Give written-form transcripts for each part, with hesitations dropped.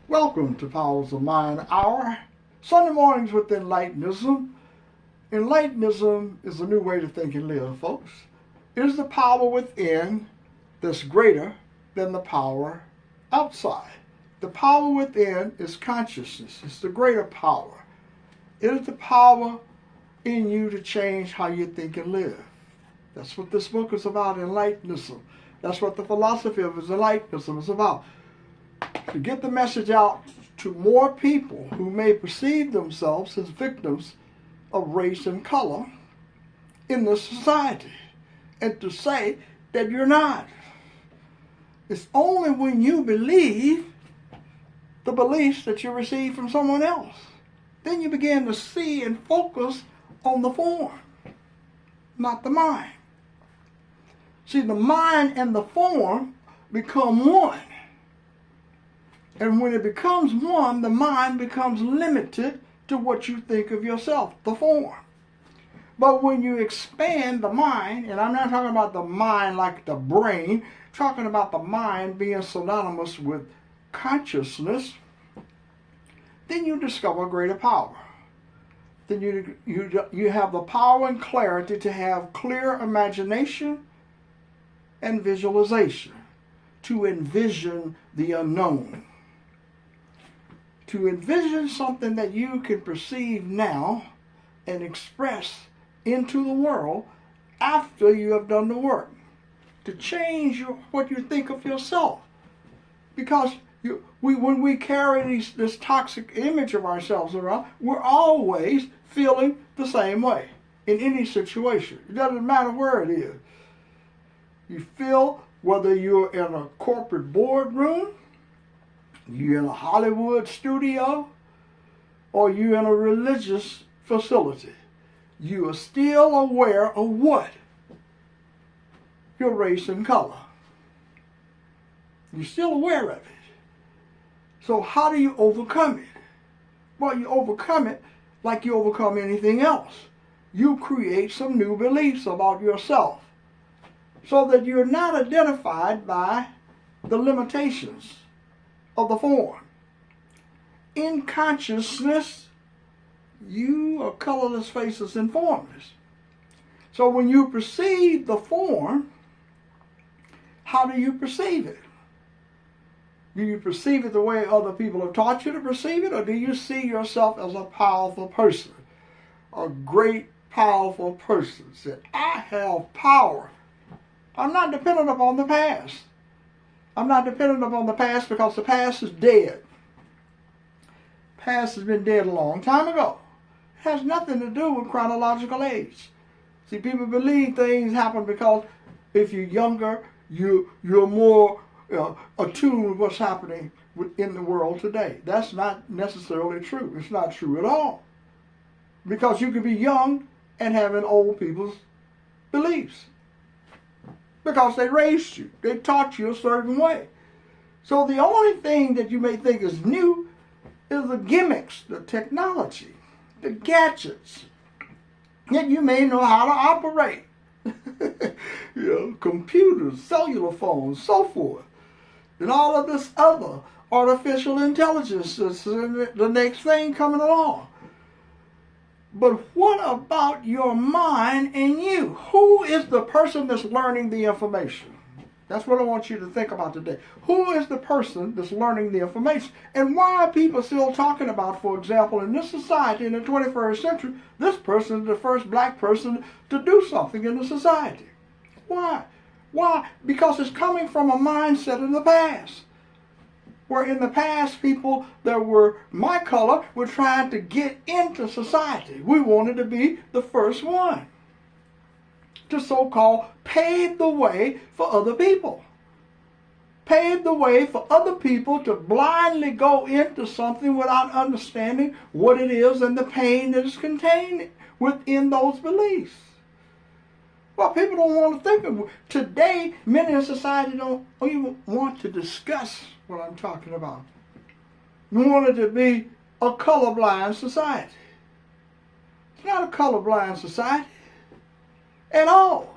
Welcome to Powers of Mind Hour, Sunday mornings with Enlightenism. Enlightenism is a new way to think and live, folks. It is the power within that's greater than the power outside. The power within is consciousness. It's the greater power. It is the power in you to change how you think and live. That's what this book is about, Enlightenism. That's what the philosophy of Enlightenism is about. To get the message out to more people who may perceive themselves as victims of race and color in this society, and to say that you're not. It's only when you believe the beliefs that you receive from someone else, then you begin to see and focus on the form, not the mind. See, the mind and the form become one. And when it becomes one, the mind becomes limited to what you think of yourself, the form. But when you expand the mind, and I'm not talking about the mind like the brain, I'm talking about the mind being synonymous with consciousness, then you discover greater power. Then you have the power and clarity to have clear imagination and visualization, to envision the unknown. To envision something that you can perceive now and express into the world after you have done the work. To change what you think of yourself. Because when we carry this toxic image of ourselves around, we're always feeling the same way in any situation. It doesn't matter where it is. You feel whether you're in a corporate boardroom, you're in a Hollywood studio, or you're in a religious facility. You are still aware of what? Your race and color. You're still aware of it. So how do you overcome it? Well, you overcome it like you overcome anything else. You create some new beliefs about yourself so that you're not identified by the limitations of the form. In consciousness, you are colorless, faceless, and formless. So when you perceive the form, how do you perceive it? Do you perceive it the way other people have taught you to perceive it, or do you see yourself as a powerful person? A great, powerful person. Said, I have power. I'm not dependent upon the past. I'm not dependent upon the past because the past is dead. Past has been dead a long time ago. It has nothing to do with chronological age. See, people believe things happen because if you're younger, you're more attuned with what's happening in the world today. That's not necessarily true. It's not true at all. Because you can be young and having old people's beliefs. Because they raised you. They taught you a certain way. So the only thing that you may think is new is the gimmicks, the technology, the gadgets that you may know how to operate. Computers, cellular phones, so forth. And all of this other artificial intelligence is the next thing coming along. But what about your mind and you? Who is the person that's learning the information? That's what I want you to think about today. Who is the person that's learning the information? And why are people still talking about, for example, in this society in the 21st century, this person is the first black person to do something in the society? Why? Why? Because it's coming from a mindset in the past. Where in the past, people that were my color were trying to get into society. We wanted to be the first one to so-called pave the way for other people. Pave the way for other people to blindly go into something without understanding what it is and the pain that is contained within those beliefs. Well, people don't want to think of it. Today, many in society don't even want to discuss what I'm talking about. We want it to be a colorblind society. It's not a colorblind society at all.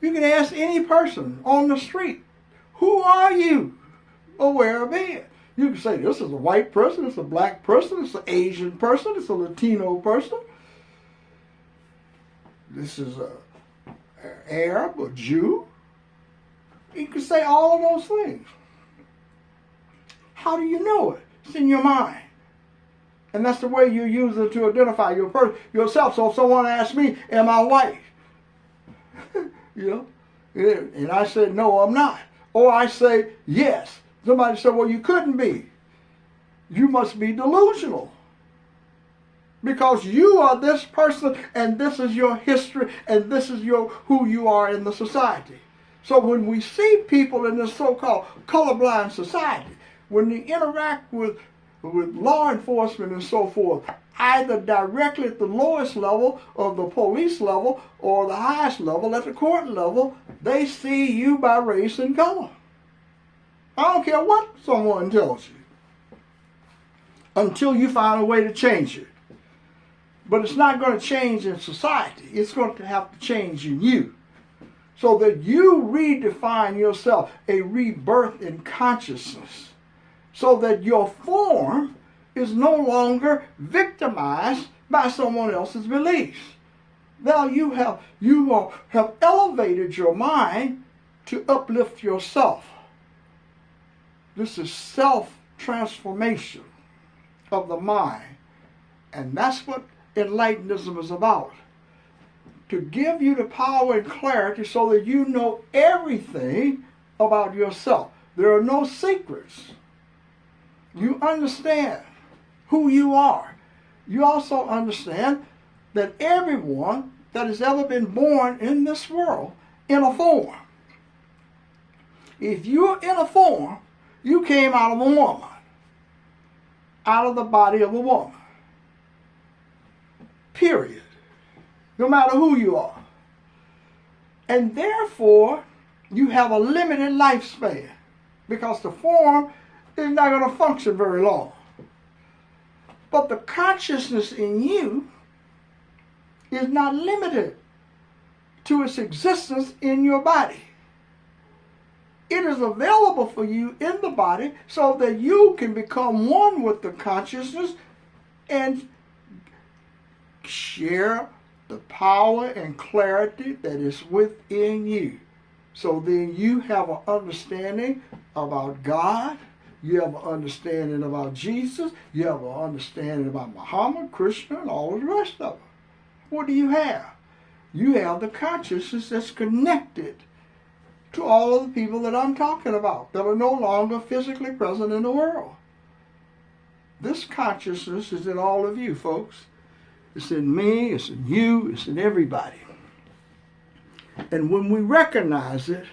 You can ask any person on the street, who are you aware of being? You can say this is a white person, it's a black person, it's an Asian person, it's a Latino person. This is a Arab, a Jew. You can say all of those things. How do you know it? It's in your mind. And that's the way you use it to identify yourself. So if someone asks me, am I white? You know, and I said, no, I'm not. Or I say, yes. Somebody said, well, you couldn't be. You must be delusional. Because you are this person, and this is your history, and this is who you are in the society. So when we see people in this so-called colorblind society, when they interact with law enforcement and so forth, either directly at the lowest level of the police level or the highest level at the court level, they see you by race and color. I don't care what someone tells you, until you find a way to change it. But it's not going to change in society. It's going to have to change in you, so that you redefine yourself, a rebirth in consciousness, so that your form is no longer victimized by someone else's beliefs. Now you have elevated your mind to uplift yourself. This is self-transformation of the mind. And that's what Enlightenism is about. To give you the power and clarity so that you know everything about yourself. There are no secrets. You understand who you are. You also understand that everyone that has ever been born in this world in a form. If you're in a form, you came out of a woman, out of the body of a woman. Period. No matter who you are. And therefore, you have a limited lifespan, because the form is not going to function very long. But the consciousness in you is not limited to its existence in your body. It is available for you in the body so that you can become one with the consciousness and share the power and clarity that is within you. So then you have an understanding about God, you have an understanding about Jesus, you have an understanding about Muhammad, Krishna, and all of the rest of it. What do you have? You have the consciousness that's connected to all of the people that I'm talking about, that are no longer physically present in the world. This consciousness is in all of you, folks. It's in me, it's in you, it's in everybody. And when we recognize it,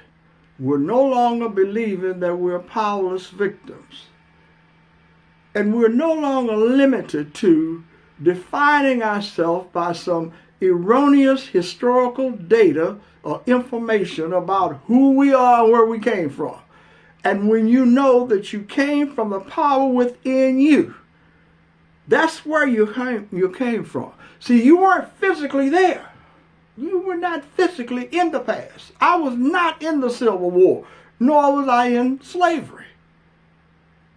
we're no longer believing that we're powerless victims. And we're no longer limited to defining ourselves by some erroneous historical data or information about who we are and where we came from. And when you know that you came from the power within you, that's where you came from. See, you weren't physically there. You were not physically in the past. I was not in the Civil War, nor was I in slavery.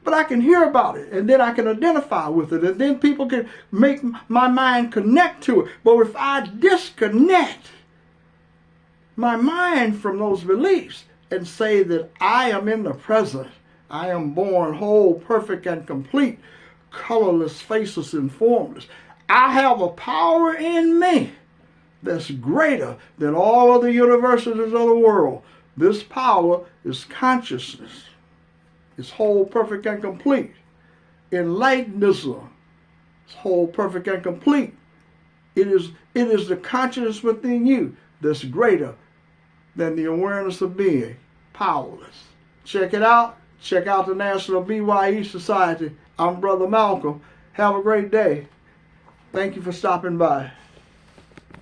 But I can hear about it, and then I can identify with it, and then people can make my mind connect to it. But if I disconnect my mind from those beliefs and say that I am in the present, I am born whole, perfect, and complete, colorless, faceless, and formless, I have a power in me that's greater than all of the universities of the world. This power is consciousness. It's whole, perfect, and complete. Enlightenism is whole, perfect, and complete. It is the consciousness within you that's greater than the awareness of being powerless. Check it out. Check out the National BYE Society. I'm Brother Malcolm. Have a great day. Thank you for stopping by.